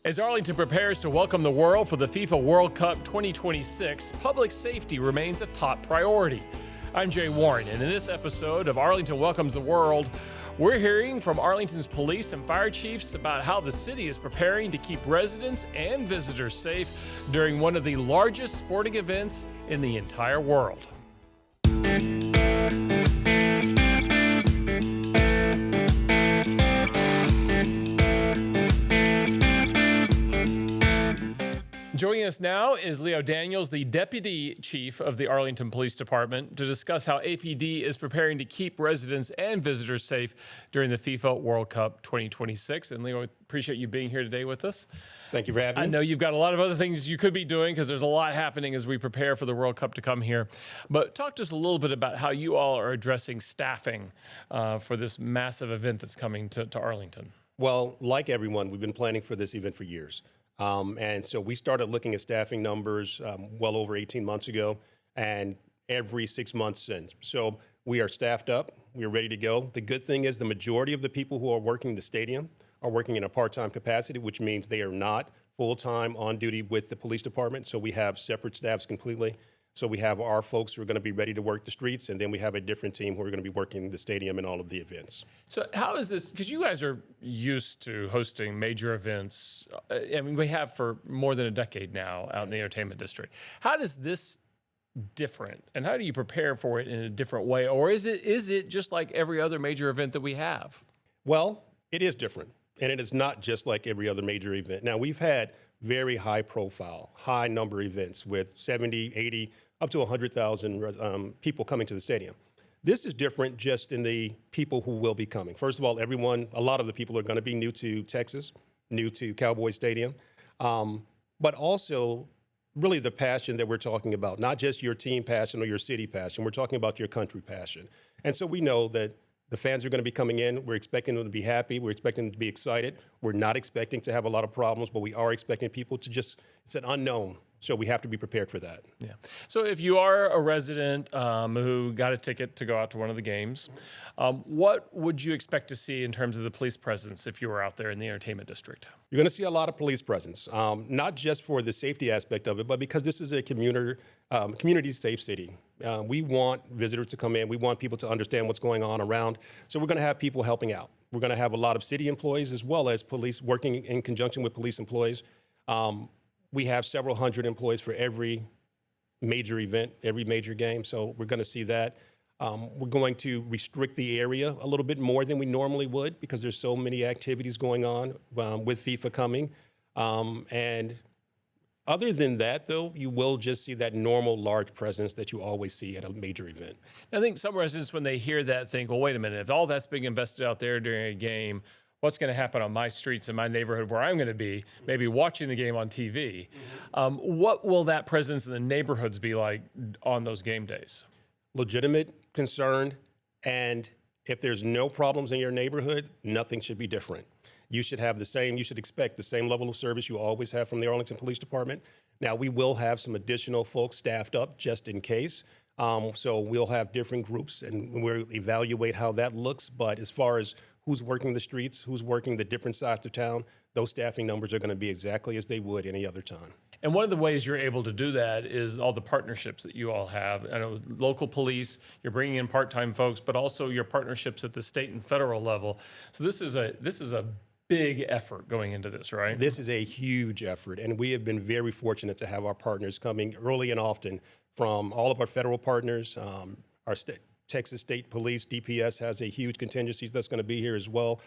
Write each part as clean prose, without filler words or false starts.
As Arlington prepares to welcome the world for the FIFA World Cup 2026, public safety remains a top priority. I'm Jay Warren, and in this episode of Arlington Welcomes the World, we're hearing from Arlington's police and fire chiefs about how the city is preparing to keep residents and visitors safe during one of the largest sporting events in the entire world. Joining us now is Leo Daniels, the Deputy Chief of the Arlington Police Department, to discuss how APD is preparing to keep residents and visitors safe during the FIFA World Cup 2026. And Leo, appreciate you being here today with us. Thank you for having me. I know you've got a lot of other things you could be doing because there's a lot happening as we prepare for the World Cup to come here. But talk to us a little bit about how you all are addressing staffing for this massive event that's coming to Arlington. Well, like everyone, we've been planning for this event for years. And so we started looking at staffing numbers well over 18 months ago and every 6 months since. So we are staffed up. We are ready to go. The good thing is the majority of the people who are working the stadium are working in a part-time capacity, which means they are not full-time on duty with the police department. So we have separate staffs completely. So we have our folks who are going to be ready to work the streets, and then we have a different team who are going to be working the stadium and all of the events. So how is this, because you guys are used to hosting major events, I mean, we have for more than a decade now out in the entertainment district. How does this different, and how do you prepare for it in a different way? Or is it just like every other major event that we have? Well, it is different, and it is not just like every other major event. Now, we've had very high profile, high number events with 70, 80, up to 100,000 people coming to the stadium. This is different just in the people who will be coming. First of all, a lot of the people are going to be new to Texas, new to Cowboy Stadium, but also really the passion that we're talking about, not just your team passion or your city passion. We're talking about your country passion. And so we know that the fans are going to be coming in. We're expecting them to be happy. We're expecting them to be excited. We're not expecting to have a lot of problems, but we are expecting people to it's an unknown. So we have to be prepared for that. Yeah. So if you are a resident who got a ticket to go out to one of the games, what would you expect to see in terms of the police presence if you were out there in the entertainment district? You're going to see a lot of police presence, not just for the safety aspect of it, but because this is a community safe city. We want visitors to come in. We want people to understand what's going on around. So we're going to have people helping out. We're going to have a lot of city employees as well as police working in conjunction with police employees. We have several hundred employees for every major event, every major game. So we're going to see that. We're going to restrict the area a little bit more than we normally would because there's so many activities going on with FIFA coming. And other than that, though, you will just see that normal large presence that you always see at a major event. I think some residents, when they hear that, think, well, wait a minute, if all that's being invested out there during a game, what's going to happen on my streets in my neighborhood where I'm going to be, maybe watching the game on TV? What will that presence in the neighborhoods be like on those game days? Legitimate concern, and if there's no problems in your neighborhood, nothing should be different. You should expect the same level of service you always have from the Arlington Police Department. Now, we will have some additional folks staffed up just in case. So we'll have different groups and we'll evaluate how that looks. But as far as who's working the streets, who's working the different sides of town, those staffing numbers are going to be exactly as they would any other time. And one of the ways you're able to do that is all the partnerships that you all have. I know local police, you're bringing in part-time folks, but also your partnerships at the state and federal level. So this is a big effort going into this, right? This is a huge effort, and we have been very fortunate to have our partners coming early and often from all of our federal partners, our Texas State Police, DPS has a huge contingency that's going to be here as well.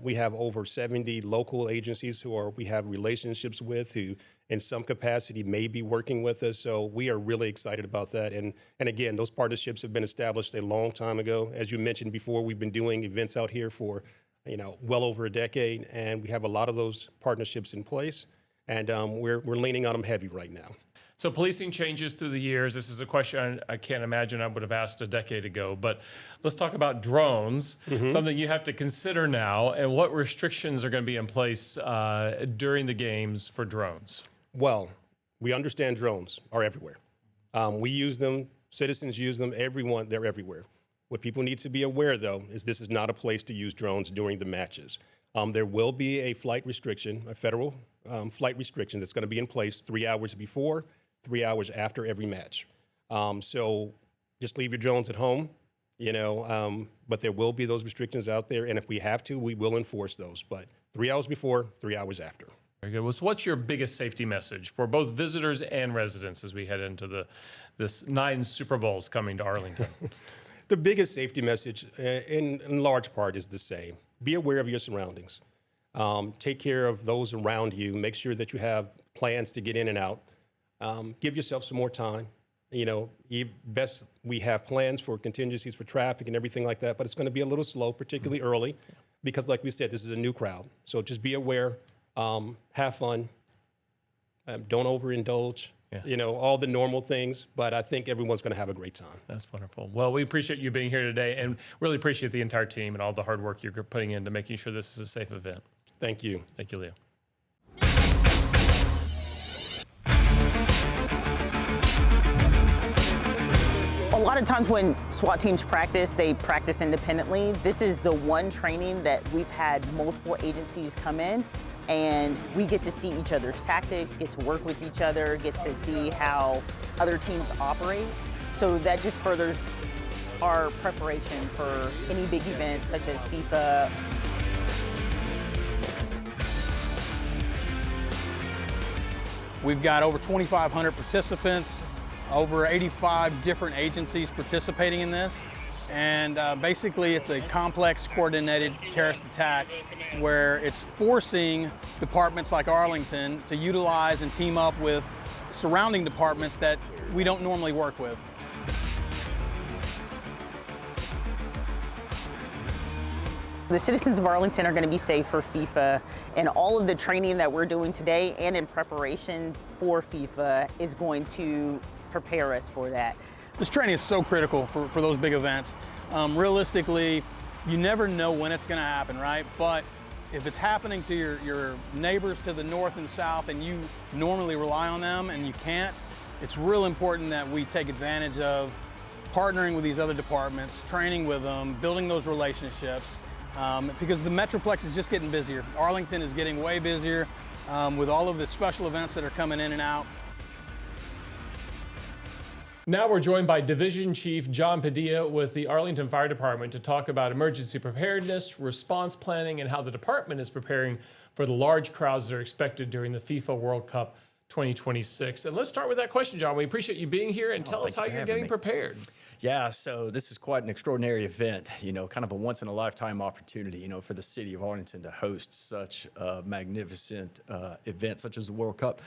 We have over 70 local agencies we have relationships with who in some capacity may be working with us. So we are really excited about that. And again, those partnerships have been established a long time ago. As you mentioned before, we've been doing events out here for well over a decade, and we have a lot of those partnerships in place. And we're leaning on them heavy right now. So policing changes through the years. This is a question I can't imagine I would have asked a decade ago, but let's talk about drones, something you have to consider now, and what restrictions are going to be in place during the games for drones. Well, we understand drones are everywhere. We use them, citizens use them, everyone, they're everywhere. What people need to be aware, though, is this is not a place to use drones during the matches. There will be a flight restriction, a federal flight restriction that's going to be in place 3 hours before, 3 hours after every match. So just leave your drones at home, but there will be those restrictions out there. And if we have to, we will enforce those. But 3 hours before, 3 hours after. Very good. Well, so what's your biggest safety message for both visitors and residents as we head into this 9 Super Bowls coming to Arlington? The biggest safety message, in large part, is the same. Be aware of your surroundings. Take care of those around you. Make sure that you have plans to get in and out. Give yourself some more time. Best we have plans for contingencies for traffic and everything like that, but it's going to be a little slow, particularly early, because like we said, this is a new crowd. So just be aware, have fun, don't overindulge. Yeah. All the normal things, but I think everyone's going to have a great time. That's wonderful. Well, we appreciate you being here today and really appreciate the entire team and all the hard work you're putting into making sure this is a safe event. Thank you. Thank you, Leo. A lot of times when SWAT teams practice, they practice independently. This is the one training that we've had multiple agencies come in, and we get to see each other's tactics, get to work with each other, get to see how other teams operate. So that just furthers our preparation for any big events such as FIFA. We've got over 2,500 participants, over 85 different agencies participating in this. And basically it's a complex coordinated terrorist attack where it's forcing departments like Arlington to utilize and team up with surrounding departments that we don't normally work with. The citizens of Arlington are going to be safe for FIFA, and all of the training that we're doing today and in preparation for FIFA is going to prepare us for that. This training is so critical for those big events. Realistically, you never know when it's going to happen, right? But if it's happening to your neighbors to the north and south and you normally rely on them and you can't, it's real important that we take advantage of partnering with these other departments, training with them, building those relationships, because the Metroplex is just getting busier. Arlington is getting way busier with all of the special events that are coming in and out. Now we're joined by Division Chief John Padilla with the Arlington Fire Department to talk about emergency preparedness, response planning, and how the department is preparing for the large crowds that are expected during the FIFA World Cup 2026. And let's start with that question, John. We appreciate you being here, and tell us how you're getting prepared. Yeah, so this is quite an extraordinary event, kind of a once-in-a-lifetime opportunity, for the city of Arlington to host such a magnificent event such as the World Cup.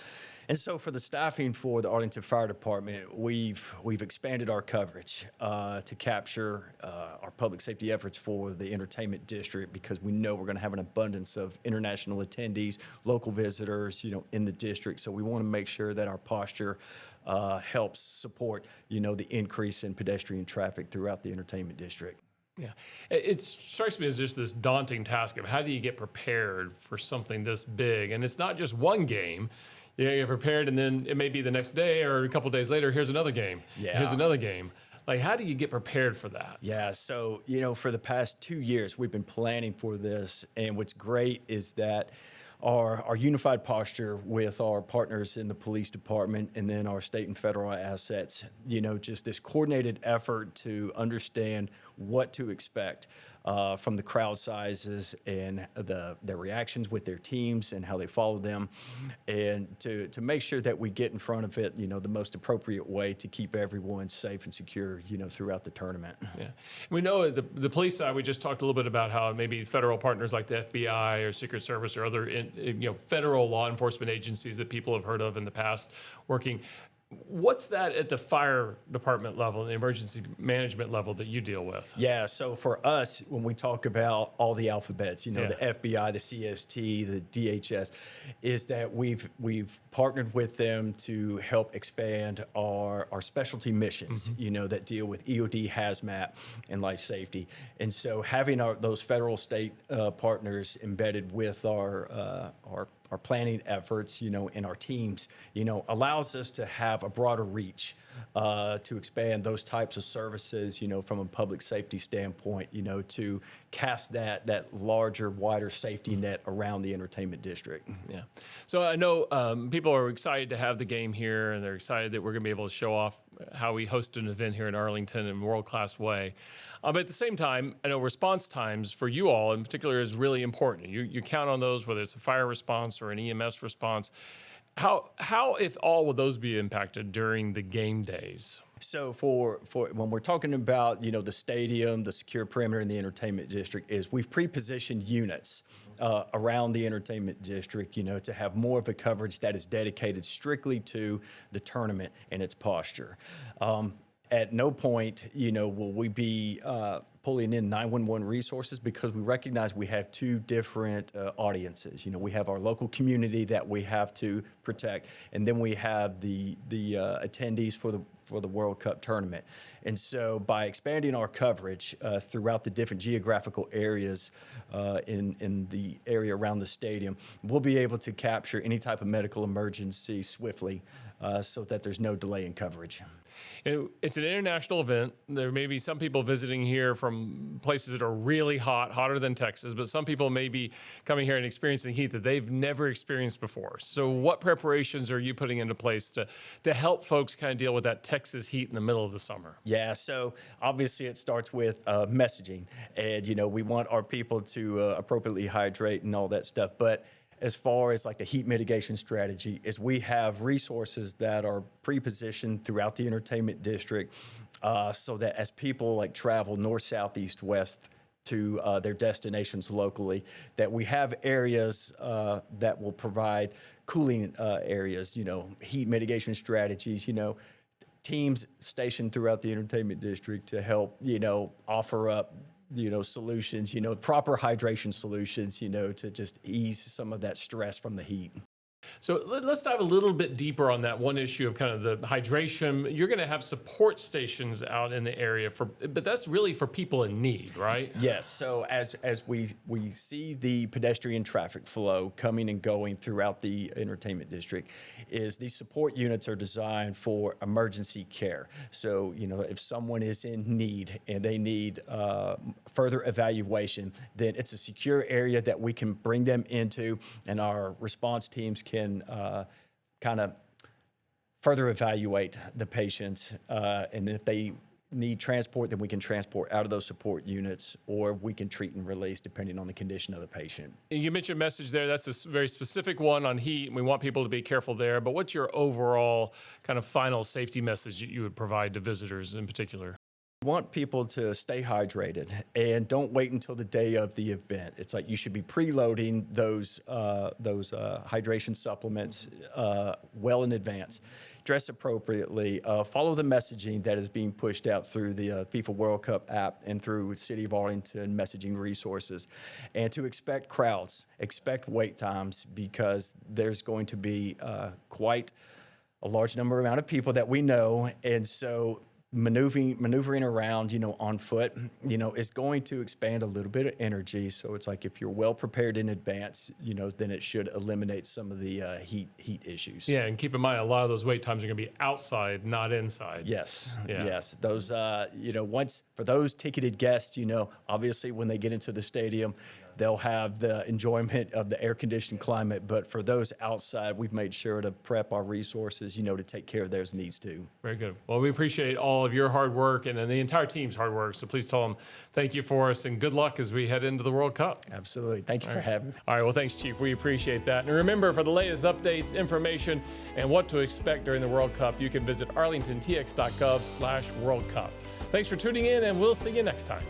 And so for the staffing for the Arlington Fire Department, we've expanded our coverage to capture our public safety efforts for the entertainment district, because we know we're going to have an abundance of international attendees, local visitors, in the district. So we want to make sure that our posture helps support, the increase in pedestrian traffic throughout the entertainment district. Yeah, it strikes me as just this daunting task of how do you get prepared for something this big? And it's not just one game. You get prepared, and then it may be the next day or a couple days later, here's another game. Yeah. Here's another game. Like, how do you get prepared for that? Yeah, so, for the past 2 years, we've been planning for this. And what's great is that our unified posture with our partners in the police department and then our state and federal assets, just this coordinated effort to understand what to expect from the crowd sizes and their reactions with their teams and how they follow them, and to make sure that we get in front of it, the most appropriate way to keep everyone safe and secure, throughout the tournament. Yeah, we know the police side. We just talked a little bit about how maybe federal partners like the FBI or Secret Service or other, federal law enforcement agencies that people have heard of in the past working. What's that at the fire department level, the emergency management level that you deal with? Yeah, so for us, when we talk about all the alphabets, the FBI, the CST, the DHS, is that we've partnered with them to help expand our specialty missions, that deal with EOD, hazmat, and life safety. And so having those federal state partners embedded with our planning efforts, in our teams, allows us to have a broader reach to expand those types of services, from a public safety standpoint, to cast that larger, wider safety net around the entertainment district. Yeah. So I know people are excited to have the game here, and they're excited that we're going to be able to show off how we host an event here in Arlington in a world-class way. But at the same time, I know response times for you all in particular is really important. You count on those, whether it's a fire response or an EMS response. How, if all, will those be impacted during the game days? So for when we're talking about, the stadium, the secure perimeter, and the entertainment district, is we've pre-positioned units around the entertainment district, to have more of a coverage that is dedicated strictly to the tournament and its posture. At no point, will we be pulling in 911 resources, because we recognize we have two different audiences. We have our local community that we have to protect, and then we have the attendees for the World Cup tournament. And so by expanding our coverage throughout the different geographical areas in the area around the stadium, we'll be able to capture any type of medical emergency swiftly so that there's no delay in coverage. It's an international event. There may be some people visiting here from places that are really hot, hotter than Texas, but some people may be coming here and experiencing heat that they've never experienced before. So what preparations are you putting into place to help folks kind of deal with that Texas heat in the middle of the summer? Yeah, so obviously it starts with messaging, and we want our people to appropriately hydrate and all that stuff. But as far as like the heat mitigation strategy, is we have resources that are pre-positioned throughout the entertainment district, so that as people like travel north, south, east, west to their destinations locally, that we have areas that will provide cooling areas, heat mitigation strategies, teams stationed throughout the entertainment district to help, offer up solutions, proper hydration solutions, to just ease some of that stress from the heat. So let's dive a little bit deeper on that one issue of kind of the hydration. You're going to have support stations out in the area but that's really for people in need, right? Yes. So as we see the pedestrian traffic flow coming and going throughout the entertainment district, is these support units are designed for emergency care. So, if someone is in need and they need further evaluation, then it's a secure area that we can bring them into, and our response teams can kind of further evaluate the patient, and if they need transport, then we can transport out of those support units, or we can treat and release depending on the condition of the patient. You mentioned message there. That's a very specific one on heat, and we want people to be careful there. But what's your overall kind of final safety message that you would provide to visitors in particular? Want people to stay hydrated and don't wait until the day of the event. It's like you should be preloading those hydration supplements well in advance. Dress appropriately, follow the messaging that is being pushed out through the FIFA World Cup app and through City of Arlington messaging resources, and to expect crowds, expect wait times, because there's going to be quite a large amount of people that we know, and so maneuvering around, on foot, is going to expand a little bit of energy. So it's like if you're well prepared in advance, then it should eliminate some of the heat issues. Yeah, and keep in mind, a lot of those wait times are going to be outside, not inside. Yes, Yeah. yes. Those, once for those ticketed guests, obviously when they get into the stadium, they'll have the enjoyment of the air-conditioned climate. But for those outside, we've made sure to prep our resources, to take care of those needs too. Very good. Well, we appreciate all of your hard work and the entire team's hard work. So please tell them thank you for us, and good luck as we head into the World Cup. Absolutely. Thank you for having me. All right. Well, thanks, Chief. We appreciate that. And remember, for the latest updates, information, and what to expect during the World Cup, you can visit arlingtontx.gov/World Cup. Thanks for tuning in, and we'll see you next time.